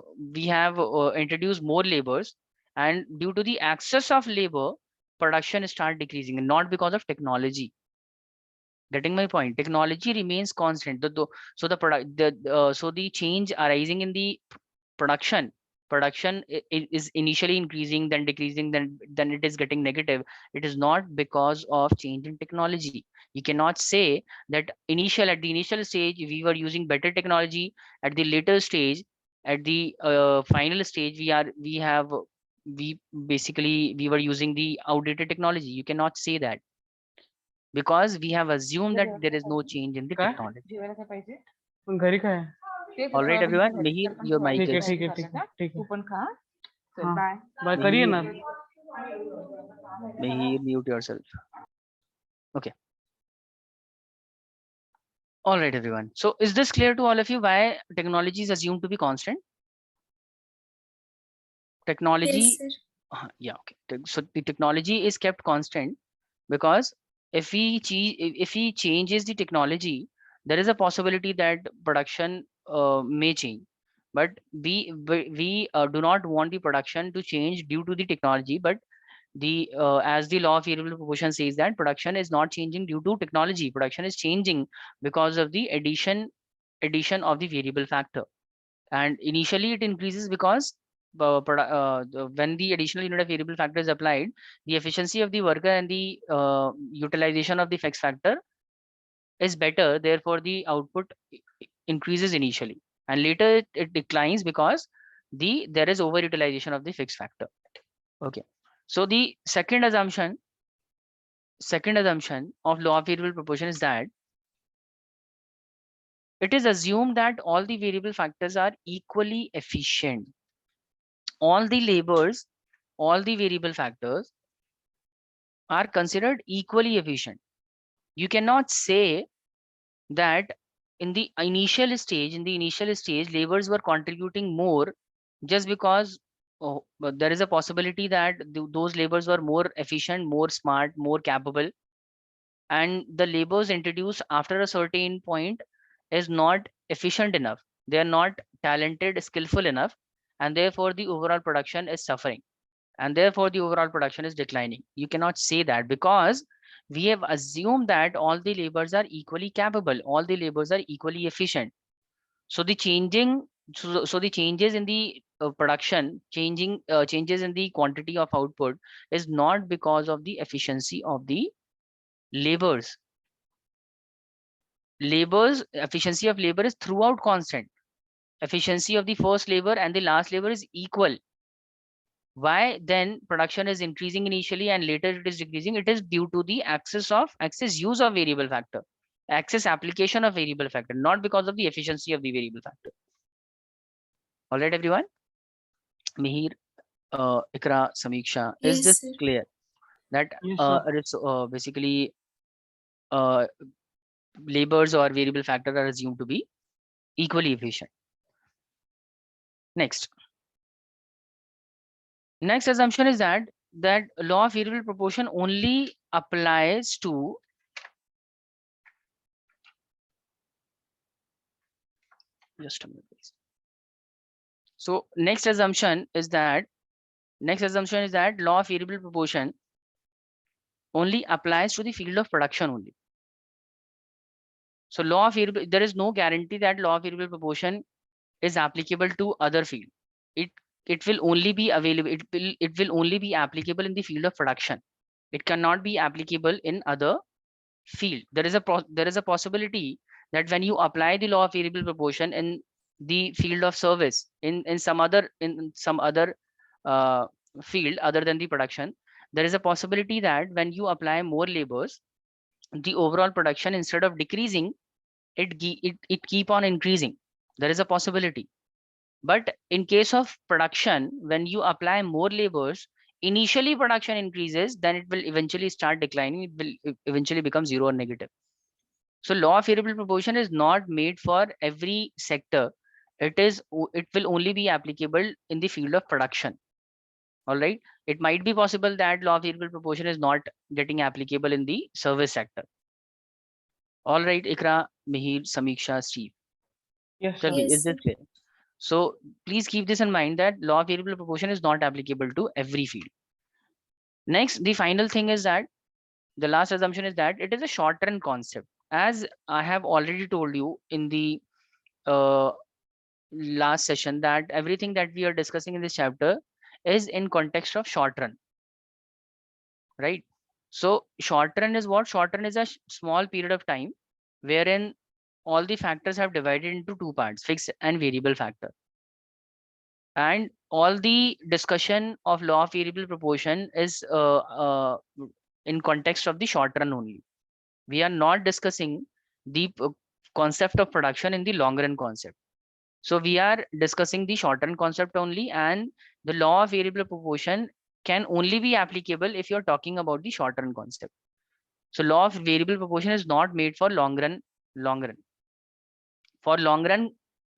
[SPEAKER 1] introduced more laborers, and due to the excess of labor, production start decreasing, and not because of technology. Getting my point? Technology remains constant. So the product so the change arising in the production is initially increasing, then decreasing, then it is getting negative. It is not because of change in technology. You cannot say that at the initial stage we were using better technology, at the later stage, at the final stage we were using the outdated technology. You cannot say that, because we have assumed that there is no change in the
[SPEAKER 2] Okay.
[SPEAKER 1] technology.
[SPEAKER 2] पण घरी काय आहे?
[SPEAKER 1] All right, everyone. Mihir, your mic
[SPEAKER 2] ठीक आहे
[SPEAKER 1] is.
[SPEAKER 2] ठीक आहे ठीक आहे ठीक
[SPEAKER 4] तू
[SPEAKER 2] आहे
[SPEAKER 4] पण खा. चल
[SPEAKER 2] हा.
[SPEAKER 4] बाय.
[SPEAKER 2] बाय कधी येणार?
[SPEAKER 1] Mihir, mute yourself. Okay. All right, everyone. So is this clear to all of you why technology is assumed to be constant? technology.
[SPEAKER 3] Yes, sir.
[SPEAKER 1] Yeah, okay. So the technology is kept constant because if he changes the technology, there is a possibility that production may change. But we do not want the production to change due to the technology, but the as the law of variable proportion says that production is not changing due to technology. Production is changing because of the addition of the variable factor. And initially it increases because when the additional unit of variable factor is applied, the efficiency of the worker and the utilization of the fixed factor is better. Therefore, the output increases initially, and later it declines because there is overutilization of the fixed factor. Okay. So the second assumption of law of variable proportion is that it is assumed that all the variable factors are equally efficient. All the labors, all the variable factors are considered equally efficient. You cannot say that in the initial stage, labors were contributing more just because but there is a possibility that those labors were more efficient, more smart, more capable, and the labors introduced after a certain point is not efficient enough. They are not talented, skillful enough, and therefore the overall production is suffering, and therefore the overall production is declining. You cannot say that because we have assumed that all the labors are equally capable, all the labors are equally efficient. So the so the changes in the production, changes in the quantity of output is not because of the efficiency of the labors. Efficiency of labor is throughout constant. Efficiency of the first labor and the last labor is equal. Why then production is increasing initially and later it is decreasing? It is due to the excess use of variable factor, excess application of variable factor, not because of the efficiency of the variable factor. All right, everyone. Mihir, Ikra, Samiksha, is
[SPEAKER 3] Yes,
[SPEAKER 1] this
[SPEAKER 3] sir.
[SPEAKER 1] clear? That
[SPEAKER 2] Yes, sir.
[SPEAKER 1] it's basically labors or variable factor are assumed to be equally efficient. Next assumption is that law of variable proportion only applies to just a minute, please. So next assumption is that law of variable proportion only applies to the field of production only. So law of variable, there is no guarantee that law of variable proportion is applicable to other field. It will only be available. It will only be applicable in the field of production. It cannot be applicable in other field. There is a possibility that when you apply the law of variable proportion in the field of service, in some other uh, field other than the production, there is a possibility that when you apply more labors, the overall production, instead of decreasing, it keep on increasing. There is a possibility. But in case of production, when you apply more labors, initially production increases, then it will eventually start declining. It will eventually become zero or negative. So law of variable proportion is not made for every sector. It will only be applicable in the field of production. All right. It might be possible that law of variable proportion is not getting applicable in the service sector. All right, Ikra, Mihir, Samiksha, Steve.
[SPEAKER 2] Yes,
[SPEAKER 1] Tell
[SPEAKER 2] sir.
[SPEAKER 1] me,
[SPEAKER 3] Yes,
[SPEAKER 1] is this
[SPEAKER 3] sir.
[SPEAKER 1] clear? So please keep this in mind that law of variable proportion is not applicable to every field. Next, the final thing is that the last assumption is that it is a short-run concept. As I have already told you in the uh, last session, that everything that we are discussing in this chapter is in context of short run, right? So short run is what? Short run is a small period of time wherein all the factors have divided into two parts, fixed and variable factor. And all the discussion of law of variable proportion is in context of the short run only. We are not discussing the concept of production in the long run concept. So we are discussing the short run concept only, and the law of variable proportion can only be applicable if you're talking about the short run concept. So law of variable proportion is not made for long run. For long run,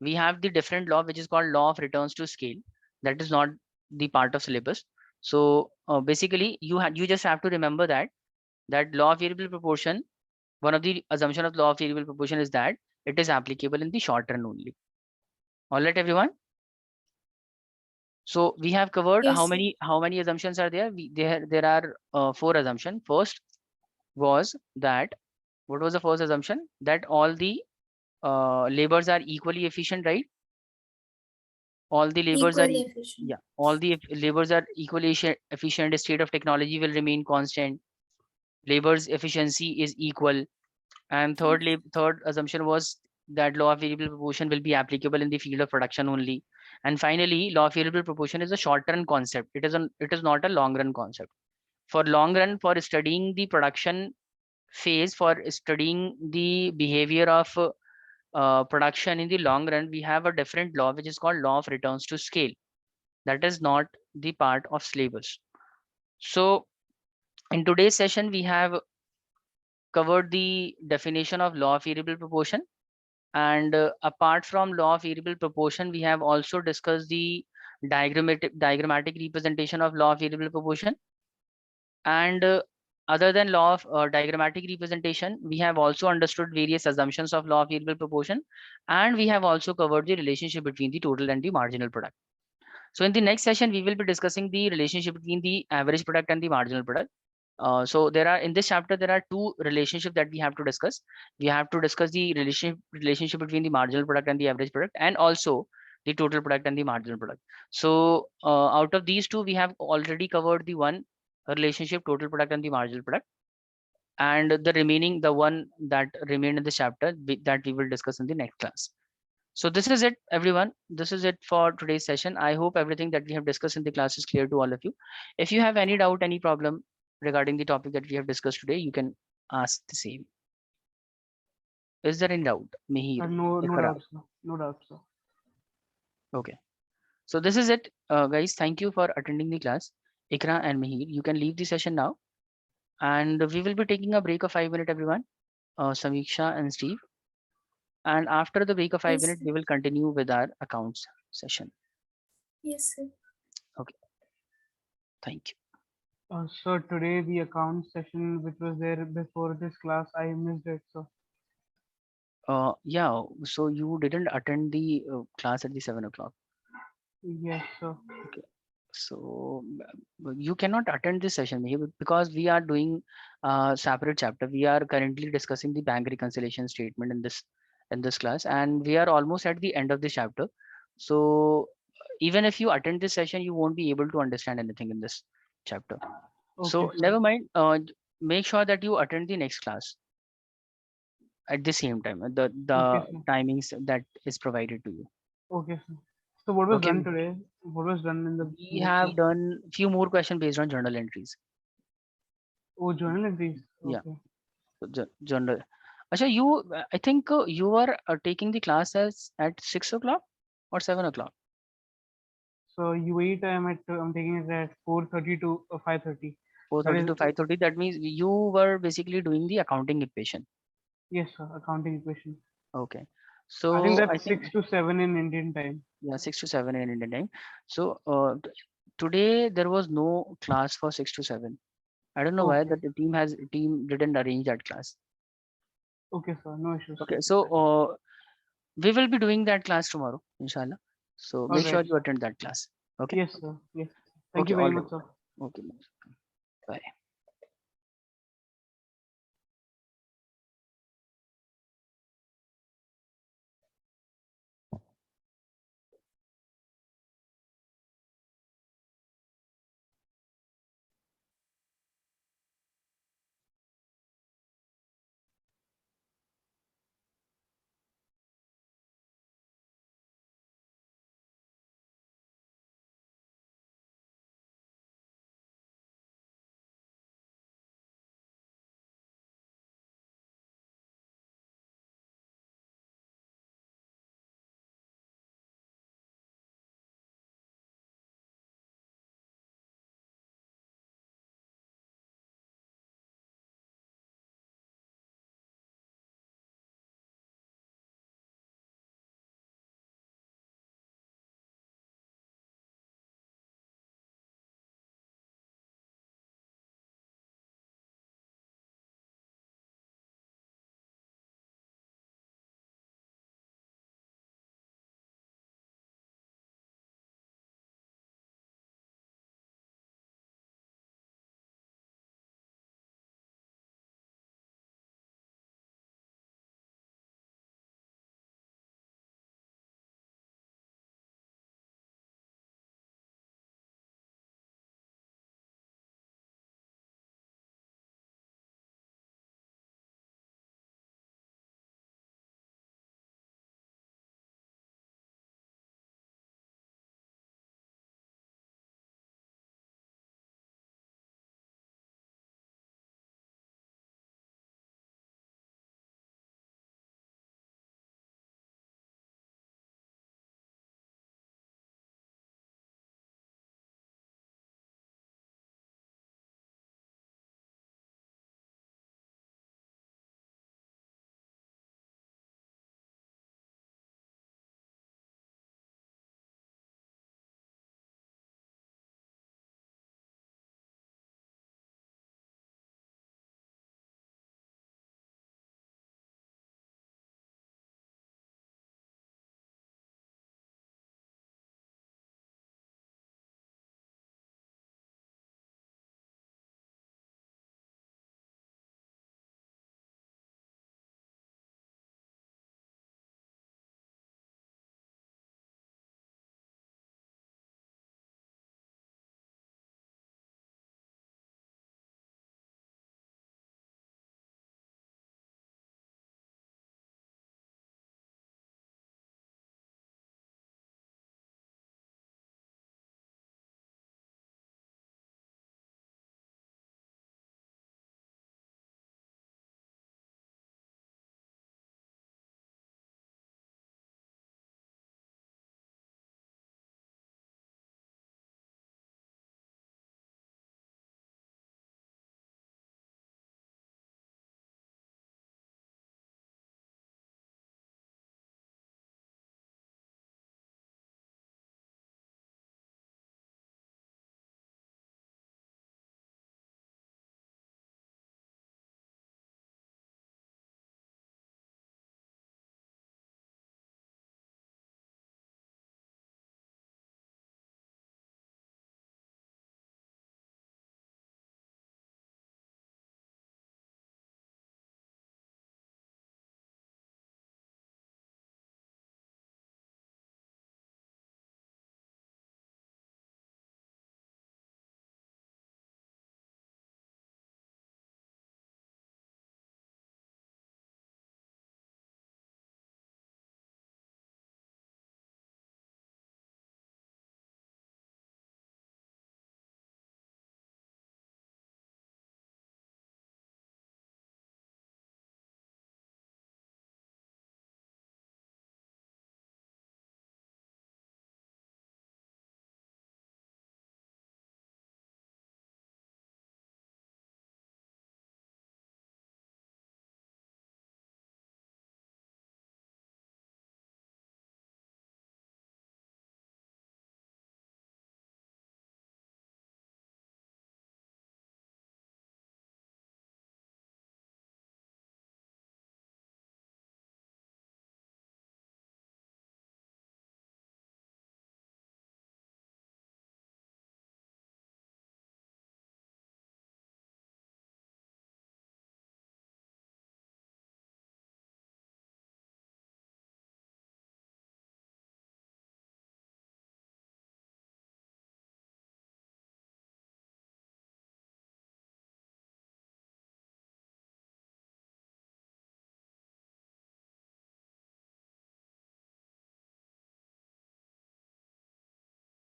[SPEAKER 1] we have the different law, which is called law of returns to scale. That is not the part of syllabus. So basically you just have to remember that law of variable proportion, one of the assumption of law of variable proportion is that it is applicable in the short run only. All right, everyone. So we have covered
[SPEAKER 3] Yes,
[SPEAKER 1] how
[SPEAKER 3] sir.
[SPEAKER 1] many assumptions are there. There are 4 assumptions. First was that, what was the first assumption? That all the labors are equally efficient, right? All the labors are
[SPEAKER 3] Equally efficient.
[SPEAKER 1] all the labors are equally efficient. State of technology will remain constant. Labor's efficiency is equal. And third assumption was that law of variable proportion will be applicable in the field of production only. And finally, law of variable proportion is a short-run concept. It is not a long-run concept. For long run, for studying the production phase, for studying the behavior of production in the long run, we have a different law, which is called law of returns to scale. That is not the part of syllabus. So in today's session, we have covered the definition of law of variable proportion. And apart from law of variable proportion, we have also discussed the diagrammatic representation of law of variable proportion. And other than law of diagrammatic representation, we have also understood various assumptions of law of variable proportion. And we have also covered the relationship between the total and the marginal product. So in the next session, we will be discussing the relationship between the average product and the marginal product. So in this chapter, there are 2 relationships that we have to discuss. We have to discuss the relationship between the marginal product and the average product, and also the total product and the marginal product. So out of these 2, we have already covered the one relationship, total product and the marginal product. And the one that remained in the chapter that we will discuss in the next class. So this is it, everyone. This is it for today's session. I hope everything that we have discussed in the class is clear to all of you. If you have any doubt, any problem regarding the topic that we have discussed today, you can ask the same. Is there any doubt, Mihir?
[SPEAKER 2] No
[SPEAKER 1] Ikra?
[SPEAKER 2] doubt, sir. No doubt, sir.
[SPEAKER 1] Okay. So this is it, guys. Thank you for attending the class. Ikra and Mihir, you can leave the session now. And we will be taking a break of 5 minutes, everyone. Samiksha and Steve. And after the break of 5
[SPEAKER 3] Yes,
[SPEAKER 1] minutes,
[SPEAKER 3] sir.
[SPEAKER 1] we will continue with our accounts session.
[SPEAKER 3] Yes, sir.
[SPEAKER 1] Okay. Thank you.
[SPEAKER 2] So today the account session which was there before this class, I missed it. So
[SPEAKER 1] Yeah, so you didn't attend the class at the 7 o'clock.
[SPEAKER 2] yes, sir.
[SPEAKER 1] Okay. So you cannot attend this session Mihir, because we are doing a separate chapter. We are currently discussing the bank reconciliation statement in this class, and we are almost at the end of the chapter. So even if you attend this session, you won't be able to understand anything in this chapter. So
[SPEAKER 2] Okay, sir.
[SPEAKER 1] never mind. Make sure that you attend the next class at the same time. The
[SPEAKER 2] Okay, sir.
[SPEAKER 1] timings that is provided to you.
[SPEAKER 2] Okay, sir. So what was
[SPEAKER 1] Okay.
[SPEAKER 2] done today? What was done in the
[SPEAKER 1] We
[SPEAKER 2] book,
[SPEAKER 1] have
[SPEAKER 2] sir?
[SPEAKER 1] done few more questions based on journal entries.
[SPEAKER 2] Oh, journal entries.
[SPEAKER 1] Yeah.
[SPEAKER 2] Okay.
[SPEAKER 1] Journal. Asha, I think you are taking the class at 6 o'clock or 7 o'clock.
[SPEAKER 2] So UAE time I'm taking it at 4:30 to 5:30.
[SPEAKER 1] 4:30
[SPEAKER 2] That
[SPEAKER 1] to
[SPEAKER 2] is
[SPEAKER 1] 5:30. That means you were basically doing the accounting equation.
[SPEAKER 2] yes, sir. Accounting equation.
[SPEAKER 1] Okay.
[SPEAKER 2] I think
[SPEAKER 1] So I
[SPEAKER 2] that's
[SPEAKER 1] think
[SPEAKER 2] 6 to 7 in Indian time.
[SPEAKER 1] yeah, 6 to 7 in Indian time. So today there was no class for 6 to 7. I don't know why
[SPEAKER 2] Okay.
[SPEAKER 1] that the team didn't arrange that class.
[SPEAKER 2] Okay, sir. No issues.
[SPEAKER 1] Okay, so we will be doing that class tomorrow, inshallah. So
[SPEAKER 2] All
[SPEAKER 1] make sure
[SPEAKER 2] right.
[SPEAKER 1] you attend that class. Okay.
[SPEAKER 2] Yes, sir. Yes. Thank
[SPEAKER 1] Okay.
[SPEAKER 2] you very
[SPEAKER 1] All right.
[SPEAKER 2] much, sir.
[SPEAKER 1] Okay. Bye.